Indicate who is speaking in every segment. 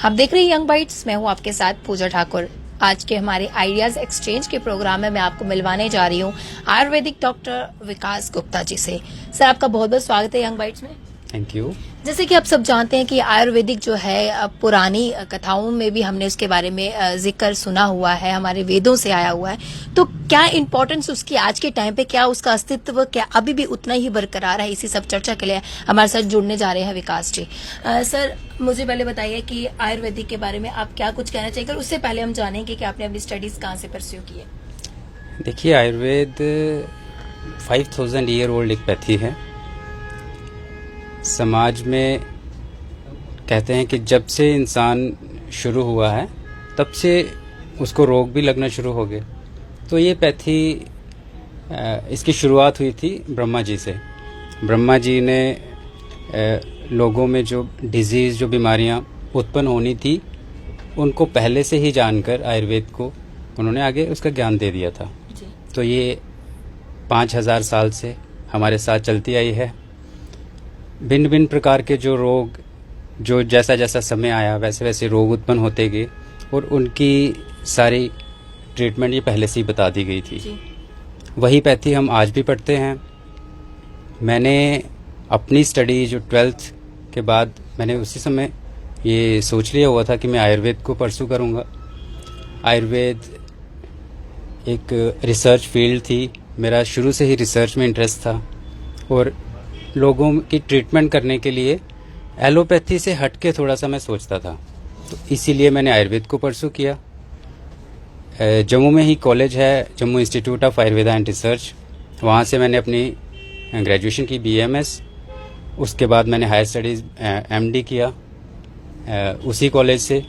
Speaker 1: आप देख रहे हैं यंग बाइट्स, मैं हूं आपके साथ पूजा ठाकुर। आज के हमारे आइडियाज एक्सचेंज के प्रोग्राम में मैं आपको मिलवाने जा रही हूं आयुर्वेदिक डॉक्टर विकास गुप्ता जी से। सर, आपका बहुत बहुत स्वागत है यंग बाइट्स में।
Speaker 2: Thank you.
Speaker 1: जैसे कि आप सब जानते हैं कि आयुर्वेदिक जो है पुरानी कथाओं में भी हमने उसके बारे में जिक्र सुना हुआ है, हमारे वेदों से आया हुआ है। तो क्या इम्पोर्टेंस उसकी आज के टाइम पे, क्या उसका अस्तित्व क्या अभी भी उतना ही बरकरार है? इसी सब चर्चा के लिए हमारे साथ जुड़ने जा रहे हैं विकास जी। सर, मुझे पहले बताइए कि आयुर्वेदिक के बारे में आप क्या कुछ कहना चाहिए। उससे पहले हम जानेंगे कि आपने अपनी स्टडीज कहाँ से परस्यू की है।
Speaker 2: देखिए, आयुर्वेद 5000 ईयर ओल्ड एक पैथी है। समाज में कहते हैं कि जब से इंसान शुरू हुआ है तब से उसको रोग भी लगना शुरू हो गए। तो ये पैथी इसकी शुरुआत हुई थी ब्रह्मा जी से। ब्रह्मा जी ने लोगों में जो डिजीज़, जो बीमारियां उत्पन्न होनी थी, उनको पहले से ही जानकर आयुर्वेद को उन्होंने आगे उसका ज्ञान दे दिया था। तो ये 5000 साल से हमारे साथ चलती आई है। भिन्न भिन्न प्रकार के जो रोग, जो जैसा जैसा समय आया वैसे वैसे रोग उत्पन्न होते गए और उनकी सारी ट्रीटमेंट ये पहले से ही बता दी गई थी। वही पैथी हम आज भी पढ़ते हैं। मैंने अपनी स्टडी जो 12th के बाद मैंने उसी समय ये सोच लिया हुआ था कि मैं आयुर्वेद को परस्यू करूँगा। आयुर्वेद एक रिसर्च फील्ड थी। मेरा शुरू से ही रिसर्च में इंटरेस्ट था और लोगों की ट्रीटमेंट करने के लिए एलोपैथी से हट के थोड़ा सा मैं सोचता था। तो इसीलिए मैंने आयुर्वेद को परस्यू किया। जम्मू में ही कॉलेज है, Jammu institute of Ayurveda and research. वहाँ से मैंने अपनी ग्रेजुएशन की BAMS। उसके बाद मैंने हायर स्टडीज़ MD किया उसी कॉलेज से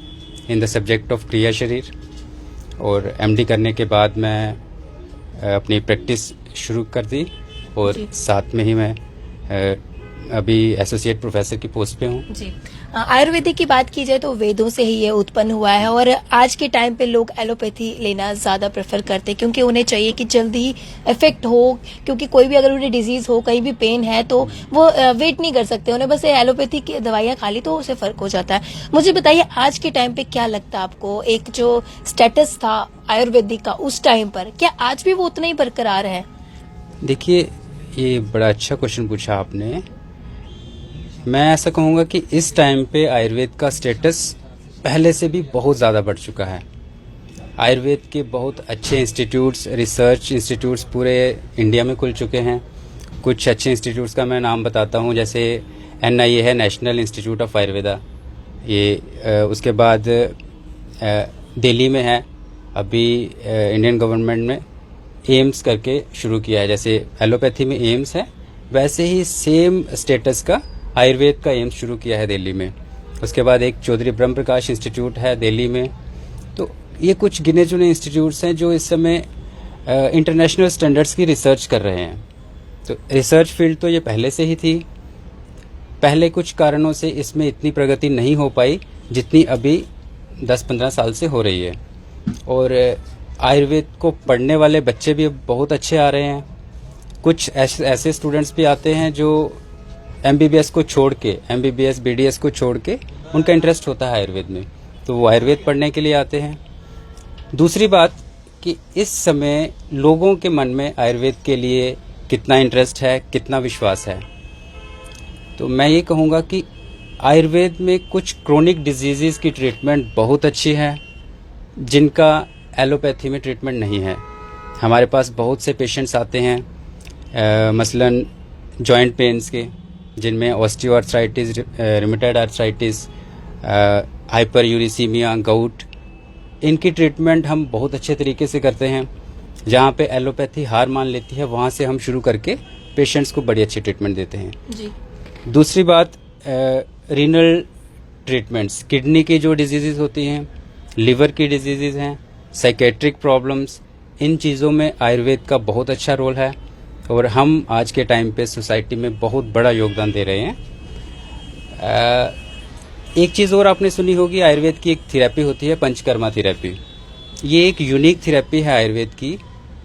Speaker 2: इन द सब्जेक्ट ऑफ क्रिया शरीर। और MD करने के बाद मैं अपनी प्रैक्टिस शुरू कर दी और साथ में ही मैं अभी एसोसिएट प्रोफेसर की पोस्ट पे हूँ। जी,
Speaker 1: आयुर्वेदिक की बात की जाए तो वेदों से ही ये उत्पन्न हुआ है और आज के टाइम पे लोग एलोपैथी लेना ज्यादा प्रेफर करते हैं क्योंकि उन्हें चाहिए कि जल्दी ही इफेक्ट हो। क्योंकि कोई भी अगर उन्हें डिजीज हो, कहीं भी पेन है, तो वो वेट नहीं कर सकते, उन्हें बस एलोपैथी की दवाइयां खा ली तो उसे फर्क हो जाता है। मुझे बताइए, आज के टाइम पे क्या लगता है आपको, एक जो स्टेटस था आयुर्वेदिक का उस टाइम पर, क्या आज भी वो उतना ही बरकरार है?
Speaker 2: देखिए, ये बड़ा अच्छा क्वेश्चन पूछा आपने। मैं ऐसा कहूँगा कि इस टाइम पे आयुर्वेद का स्टेटस पहले से भी बहुत ज़्यादा बढ़ चुका है। आयुर्वेद के बहुत अच्छे इंस्टीट्यूट्स, रिसर्च इंस्टीट्यूट्स पूरे इंडिया में खुल चुके हैं। कुछ अच्छे इंस्टीट्यूट्स का मैं नाम बताता हूँ, जैसे NIA है, नेशनल इंस्टीट्यूट ऑफ आयुर्वेदा। ये उसके बाद दिल्ली में है। अभी इंडियन गवर्नमेंट में एम्स करके शुरू किया है। जैसे एलोपैथी में एम्स है, वैसे ही सेम स्टेटस का आयुर्वेद का एम्स शुरू किया है दिल्ली में। उसके बाद एक चौधरी ब्रह्म प्रकाश इंस्टीट्यूट है दिल्ली में। तो ये कुछ गिने चुने इंस्टीट्यूट्स हैं जो इस समय इंटरनेशनल स्टैंडर्ड्स की रिसर्च कर रहे हैं। तो रिसर्च फील्ड तो ये पहले से ही थी। पहले कुछ कारणों से इसमें इतनी प्रगति नहीं हो पाई जितनी अभी 10-15 साल से हो रही है। और आयुर्वेद को पढ़ने वाले बच्चे भी बहुत अच्छे आ रहे हैं। कुछ ऐसे स्टूडेंट्स भी आते हैं जो MBBS को छोड़ के, MBBS BDS को छोड़ के उनका इंटरेस्ट होता है आयुर्वेद में, तो वो आयुर्वेद पढ़ने के लिए आते हैं। दूसरी बात कि इस समय लोगों के मन में आयुर्वेद के लिए कितना इंटरेस्ट है, कितना विश्वास है। तो मैं ये कहूँगा कि आयुर्वेद में कुछ क्रोनिक डिजीज़ की ट्रीटमेंट बहुत अच्छी है जिनका एलोपैथी में ट्रीटमेंट नहीं है। हमारे पास बहुत से पेशेंट्स आते हैं मसलन जॉइंट पेन्स के, जिनमें osteoarthritis, rheumatoid arthritis, hyper uricaemia, gout, इनकी ट्रीटमेंट हम बहुत अच्छे तरीके से करते हैं। जहाँ पे एलोपैथी हार मान लेती है, वहाँ से हम शुरू करके पेशेंट्स को बड़ी अच्छी ट्रीटमेंट देते हैं। जी। दूसरी बात, रीनल ट्रीटमेंट्स, किडनी की जो डिजीज़ होती हैं, लिवर की डिजीज़ हैं, साइकेट्रिक प्रॉब्लम्स, इन चीज़ों में आयुर्वेद का बहुत अच्छा रोल है और हम आज के टाइम पे सोसाइटी में बहुत बड़ा योगदान दे रहे हैं। एक चीज़ और आपने सुनी होगी, आयुर्वेद की एक थेरेपी होती है पंचकर्मा थेरेपी। ये एक यूनिक थेरेपी है आयुर्वेद की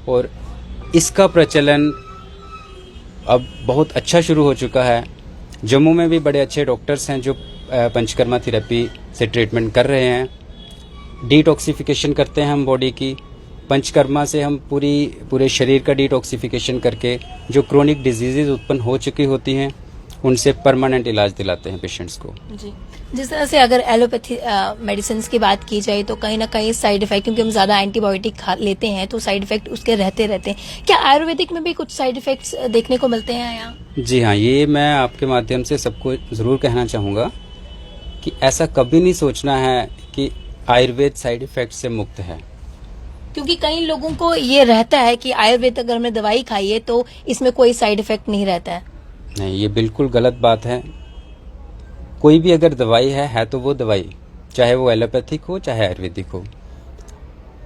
Speaker 2: और इसका प्रचलन अब बहुत अच्छा शुरू हो चुका है। जम्मू में भी बड़े अच्छे डॉक्टर्स हैं जो पंचकर्मा थेरेपी से ट्रीटमेंट कर रहे हैं। डिटॉक्सिफिकेशन करते हैं हम बॉडी की। पंचकर्मा से हम पूरे शरीर का डिटॉक्सिफिकेशन करके जो क्रोनिक डिजीजेज उत्पन्न हो चुकी होती हैं उनसे परमानेंट इलाज दिलाते हैं पेशेंट्स को।
Speaker 1: जी, जिस तरह से अगर एलोपैथी मेडिसिन की बात की जाए तो कहीं ना कहीं साइड इफेक्ट, क्योंकि हम ज्यादा एंटीबायोटिक लेते हैं तो साइड इफेक्ट उसके रहते हैं। क्या आयुर्वेदिक में भी कुछ साइड इफेक्ट्स देखने को मिलते हैं यहाँ?
Speaker 2: जी हाँ, ये मैं आपके माध्यम से सबको ज़रूर कहना चाहूँगा कि ऐसा कभी नहीं सोचना है कि आयुर्वेद साइड इफेक्ट से मुक्त है।
Speaker 1: क्योंकि कई लोगों को ये रहता है कि आयुर्वेद अगर हमने दवाई खाई है तो इसमें कोई साइड इफेक्ट नहीं रहता है।
Speaker 2: नहीं, ये बिल्कुल गलत बात है। कोई भी अगर दवाई है तो वो दवाई चाहे वो एलोपैथिक हो चाहे आयुर्वेदिक हो,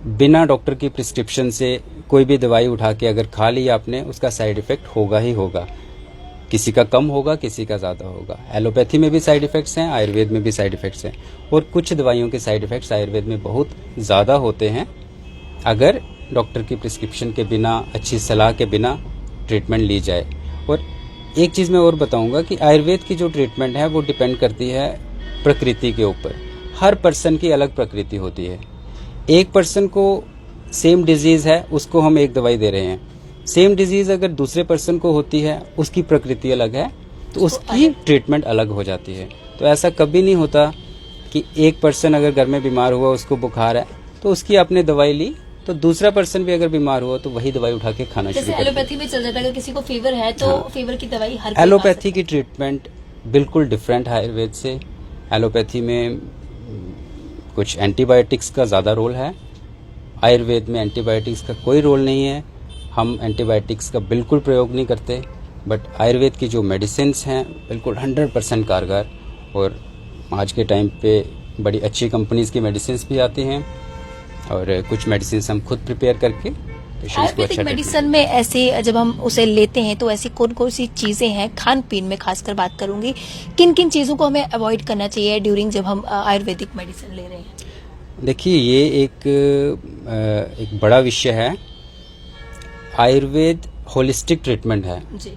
Speaker 2: बिना डॉक्टर की प्रिस्क्रिप्शन से कोई भी दवाई उठा के अगर खा ली आपने, उसका साइड इफेक्ट होगा ही होगा। किसी का कम होगा, किसी का ज़्यादा होगा। एलोपैथी में भी साइड इफेक्ट्स हैं, आयुर्वेद में भी साइड इफेक्ट्स हैं, और कुछ दवाइयों के साइड इफेक्ट्स आयुर्वेद में बहुत ज़्यादा होते हैं अगर डॉक्टर की प्रिस्क्रिप्शन के बिना, अच्छी सलाह के बिना ट्रीटमेंट ली जाए। और एक चीज़ मैं और बताऊंगा कि आयुर्वेद की जो ट्रीटमेंट है वो डिपेंड करती है प्रकृति के ऊपर। हर पर्सन की अलग प्रकृति होती है। एक पर्सन को सेम डिजीज़ है, उसको हम एक दवाई दे रहे हैं। सेम डिजीज़ अगर दूसरे पर्सन को होती है, उसकी प्रकृति अलग है, तो उसकी ट्रीटमेंट अलग हो जाती है। तो ऐसा कभी नहीं होता कि एक पर्सन अगर घर में बीमार हुआ, उसको बुखार है, तो उसकी आपने दवाई ली, तो दूसरा पर्सन भी अगर बीमार हुआ तो वही दवाई उठा के खाना शुरू कर दिया।
Speaker 1: एलोपैथी में चल जाता है, अगर किसी को फीवर है तो फीवर की दवाई हर कोई
Speaker 2: एलोपैथी की ट्रीटमेंट बिल्कुल डिफरेंट है आयुर्वेद से। एलोपैथी में कुछ एंटीबायोटिक्स का ज़्यादा रोल है, आयुर्वेद में एंटीबायोटिक्स का कोई रोल नहीं है। हम एंटीबायोटिक्स का बिल्कुल प्रयोग नहीं करते, बट आयुर्वेद की जो मेडिसिन्स हैं बिल्कुल 100% कारगर। और आज के टाइम पे बड़ी अच्छी कंपनीज की मेडिसिन्स भी आती हैं, और कुछ मेडिसिन हम खुद प्रिपेयर करके पेशेंट्स को
Speaker 1: आयुर्वेदिक
Speaker 2: अच्छा
Speaker 1: मेडिसिन में ऐसे जब हम उसे लेते हैं तो ऐसी कौन कौन सी चीजें हैं, खान पीन में खासकर बात करूंगी, किन किन चीजों को हमें अवॉइड करना चाहिए ड्यूरिंग जब हम आयुर्वेदिक मेडिसिन ले रहे हैं?
Speaker 2: देखिए, ये एक बड़ा विषय है। आयुर्वेद होलिस्टिक ट्रीटमेंट है,
Speaker 1: जी।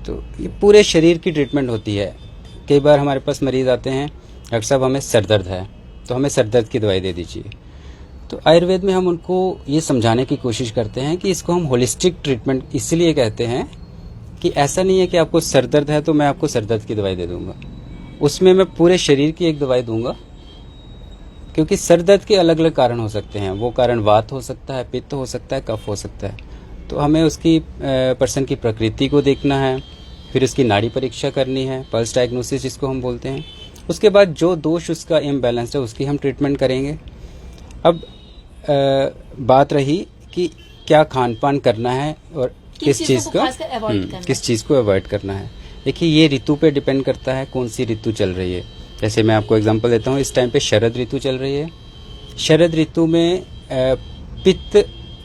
Speaker 2: तो ये पूरे शरीर की ट्रीटमेंट होती है। कई बार हमारे पास मरीज आते हैं, डॉक्टर साहब हमें सर दर्द है, तो हमें सर दर्द की दवाई दे दीजिए। तो आयुर्वेद में हम उनको ये समझाने की कोशिश करते हैं कि इसको हम होलिस्टिक ट्रीटमेंट इसलिए कहते हैं कि ऐसा नहीं है कि आपको सर दर्द है तो मैं आपको सर दर्द की दवाई दे दूंगा, उसमें मैं पूरे शरीर की एक दवाई दूंगा। क्योंकि सर दर्द के अलग अलग कारण हो सकते हैं। वो कारण वात हो सकता है, पित्त हो सकता है, कफ हो सकता है। तो हमें उसकी पर्सन की प्रकृति को देखना है, फिर उसकी नाड़ी परीक्षा करनी है, पल्स डायग्नोसिस जिसको हम बोलते हैं। उसके बाद जो दोष उसका इम्बैलेंस है उसकी हम ट्रीटमेंट करेंगे। अब बात रही कि क्या खान पान करना है और किस चीज़ को अवॉइड करना है। देखिए, ये ऋतु पे डिपेंड करता है, कौन सी ऋतु चल रही है। जैसे मैं आपको एग्जांपल देता हूँ, इस टाइम पे शरद ऋतु चल रही है। शरद ऋतु में पित्त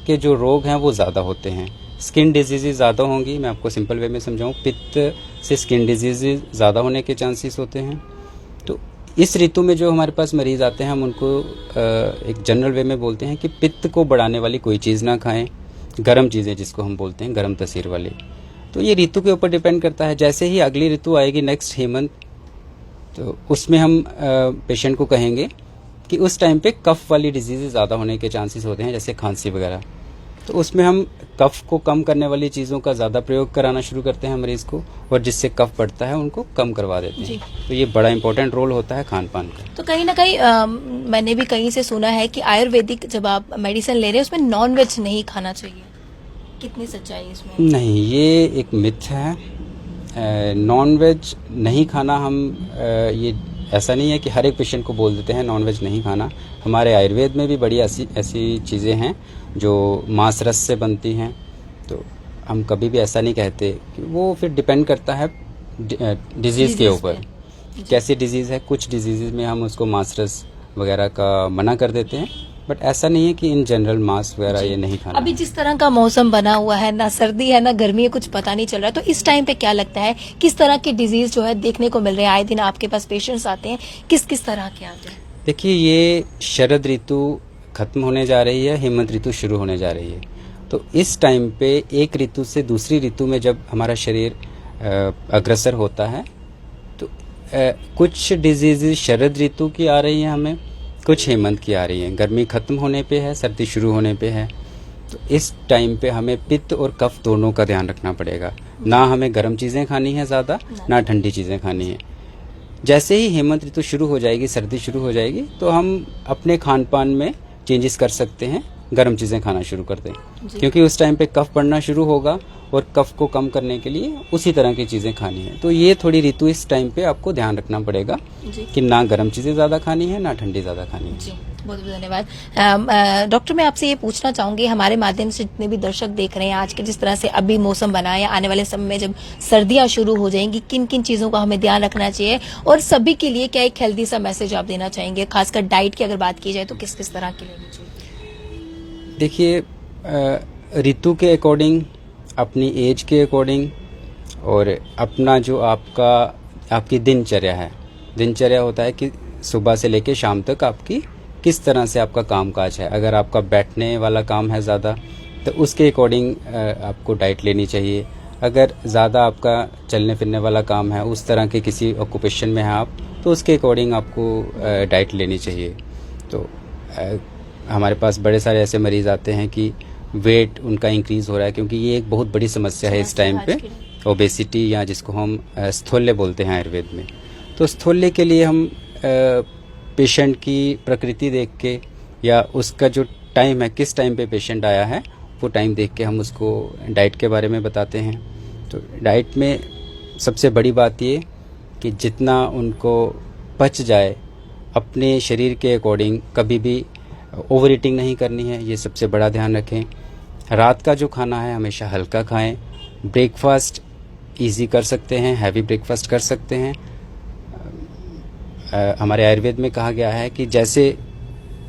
Speaker 2: के जो रोग हैं वो ज़्यादा होते हैं, स्किन डिजीज़ ज़्यादा होंगी। मैं आपको सिंपल वे में समझाऊँ, पित्त से स्किन डिजीज़ ज़्यादा होने के चांसेस होते हैं। तो इस ऋतु में जो हमारे पास मरीज आते हैं, हम उनको एक जनरल वे में बोलते हैं कि पित्त को बढ़ाने वाली कोई चीज़ ना खाएं, गर्म चीज़ें जिसको हम बोलते हैं, गर्म तसीर वाली। तो ये ऋतु के ऊपर डिपेंड करता है। जैसे ही अगली ऋतु आएगी, नेक्स्ट हेमंत, तो उसमें हम पेशेंट को कहेंगे कि उस टाइम पे कफ वाली डिजीज़ ज़्यादा होने के चांसेस होते हैं, जैसे खांसी वगैरह। तो उसमें हम कफ को कम करने वाली चीज़ों का ज़्यादा प्रयोग कराना शुरू करते हैं मरीज़ को, और जिससे कफ बढ़ता है उनको कम करवा देते हैं। तो ये बड़ा इंपॉर्टेंट रोल होता है खान पान का।
Speaker 1: तो कहीं ना कहीं मैंने भी कहीं से सुना है कि आयुर्वेदिक जब आप मेडिसिन ले रहे हैं उसमें नॉन वेज नहीं खाना चाहिए, कितनी सच्चाई है इसमें?
Speaker 2: नहीं, ये एक मिथ है। नॉन वेज नहीं खाना, हम ये ऐसा नहीं है कि हर एक पेशेंट को बोल देते हैं नॉन वेज नहीं खाना। हमारे आयुर्वेद में भी बड़ी ऐसी चीज़ें हैं जो मांस रस से बनती हैं, तो हम कभी भी ऐसा नहीं कहते कि वो फिर डिपेंड करता है डिजीज़ के ऊपर, कैसी डिजीज़ है। कुछ डिजीज़ में हम उसको मांस रस वगैरह का मना कर देते हैं, बट ऐसा नहीं है कि इन जनरल मांस वगैरह ये नहीं खाना।
Speaker 1: अभी जिस तरह का मौसम बना हुआ है, ना सर्दी है ना गर्मी है, कुछ पता नहीं चल रहा, तो इस टाइम पे क्या लगता है किस तरह के डिजीज जो है देखने को मिल रहे हैं? आए दिन आपके पास पेशेंट्स आते हैं, किस किस तरह के आते हैं?
Speaker 2: देखिए, ये शरद ऋतु खत्म होने जा रही है, हेमंत ऋतु शुरू होने जा रही है। तो इस टाइम पे एक ऋतु से दूसरी ऋतु में जब हमारा शरीर अग्रसर होता है, तो कुछ डिजीज शरद ऋतु की आ रही हैं हमें, कुछ हेमंत की आ रही हैं। गर्मी खत्म होने पे है, सर्दी शुरू होने पे है, तो इस टाइम पे हमें पित्त और कफ दोनों का ध्यान रखना पड़ेगा। ना हमें गर्म चीज़ें खानी है ज़्यादा, ना ठंडी चीज़ें खानी है। जैसे ही हेमंत ऋतु शुरू हो जाएगी, सर्दी शुरू हो जाएगी, तो हम अपने खान पान में चेंजेस कर सकते हैं, गर्म चीज़ें खाना शुरू कर दें, क्योंकि उस टाइम पे कफ बढ़ना शुरू होगा और कफ को कम करने के लिए उसी तरह की चीज़ें खानी है। तो ये थोड़ी ऋतु इस टाइम पे आपको ध्यान रखना पड़ेगा कि ना गर्म चीज़ें ज़्यादा खानी है, ना ठंडी ज़्यादा खानी है।
Speaker 1: जी, बहुत बहुत धन्यवाद। डॉक्टर, मैं आपसे ये पूछना चाहूंगी, हमारे माध्यम से जितने भी दर्शक देख रहे हैं, आज के जिस तरह से अभी मौसम बना है, आने वाले समय में जब सर्दियां शुरू हो जाएंगी, किन किन चीजों का हमें ध्यान रखना चाहिए और सभी के लिए क्या एक हेल्दी सा मैसेज आप देना चाहेंगे? खासकर डाइट की अगर बात की जाए तो किस किस तरह की लेनी चाहिए?
Speaker 2: देखिए, ऋतु के अकॉर्डिंग, अपनी एज के अकॉर्डिंग और अपना जो आपकी दिनचर्या है, दिनचर्या होता है कि सुबह से लेकर शाम तक आपकी किस तरह से आपका कामकाज है। अगर आपका बैठने वाला काम है ज़्यादा, तो उसके अकॉर्डिंग आपको डाइट लेनी चाहिए। अगर ज़्यादा आपका चलने फिरने वाला काम है, उस तरह के किसी ऑक्यूपेशन में है आप, तो उसके अकॉर्डिंग आपको डाइट लेनी चाहिए। तो हमारे पास बड़े सारे ऐसे मरीज़ आते हैं कि वेट उनका इंक्रीज़ हो रहा है, क्योंकि ये एक बहुत बड़ी समस्या है इस टाइम पे, ओबेसिटी, या जिसको हम स्थूल्य बोलते हैं आयुर्वेद में। तो स्थूल्य के लिए हम पेशेंट की प्रकृति देख के या उसका जो टाइम है, किस टाइम पे पेशेंट आया है, वो टाइम देख के हम उसको डाइट के बारे में बताते हैं। तो डाइट में सबसे बड़ी बात ये कि जितना उनको पच जाए, अपने शरीर के अकॉर्डिंग, कभी भी ओवर ईटिंग नहीं करनी है, ये सबसे बड़ा ध्यान रखें। रात का जो खाना है हमेशा हल्का खाएं। ब्रेकफास्ट इजी कर सकते हैं, हैवी ब्रेकफास्ट कर सकते हैं। हमारे आयुर्वेद में कहा गया है कि जैसे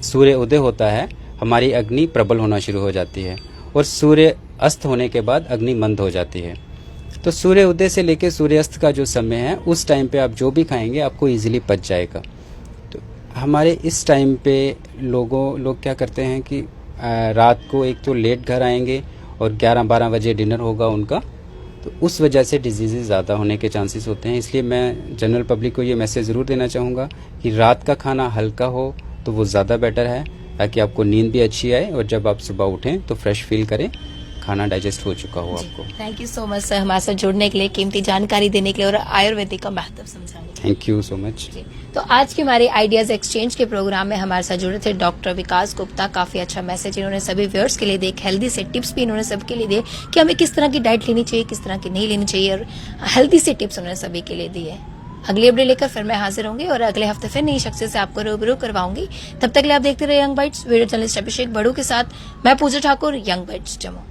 Speaker 2: सूर्य उदय होता है, हमारी अग्नि प्रबल होना शुरू हो जाती है, और सूर्य अस्त होने के बाद अग्नि मंद हो जाती है। तो सूर्य उदय से लेकर सूर्यास्त का जो समय है, उस टाइम पे आप जो भी खाएंगे आपको इजीली पच जाएगा। तो हमारे इस टाइम पे लोग क्या करते हैं कि रात को एक तो लेट घर आएंगे और 11-12 बजे डिनर होगा उनका, तो उस वजह से डिजीज़ेज़ ज़्यादा होने के चांसेस होते हैं। इसलिए मैं जनरल पब्लिक को ये मैसेज ज़रूर देना चाहूँगा कि रात का खाना हल्का हो तो वो ज़्यादा बेटर है, ताकि आपको नींद भी अच्छी आए और जब आप सुबह उठें तो फ्रेश फील करें, खाना डाइजेस्ट हो चुका हो आपको।
Speaker 1: Thank you so much sir, हमारे साथ जुड़ने के लिए, कीमती जानकारी देने के लिए और आयुर्वेदिक का महत्व समझाने के लिए।
Speaker 2: Thank you so much.
Speaker 1: तो आज के हमारे आइडियाज एक्सचेंज के प्रोग्राम में हमारे साथ जुड़े थे डॉक्टर विकास गुप्ता। काफी अच्छा मैसेज इन्होंने सभी व्यूअर्स के लिए दिए, हेल्दी से टिप्स भी इन्होंने सबके लिए दिए कि हमें किस तरह की डाइट लेनी चाहिए, किस तरह की नहीं लेनी चाहिए, और हेल्दी से टिप्स उन्होंने सभी के लिए दिए। अगली अपडेट लेकर फिर मैं हाजिर होंगी और अगले हफ्ते फिर नई शख्सियत से आपको रूबरू करवाऊंगी। तब तक के लिए आप देखते रहे यंग बाइट्स। वीडियो जर्नलिस्ट अभिषेक बड़ू के साथ मैं पूजा ठाकुर, यंग बाइट्स जम्मू।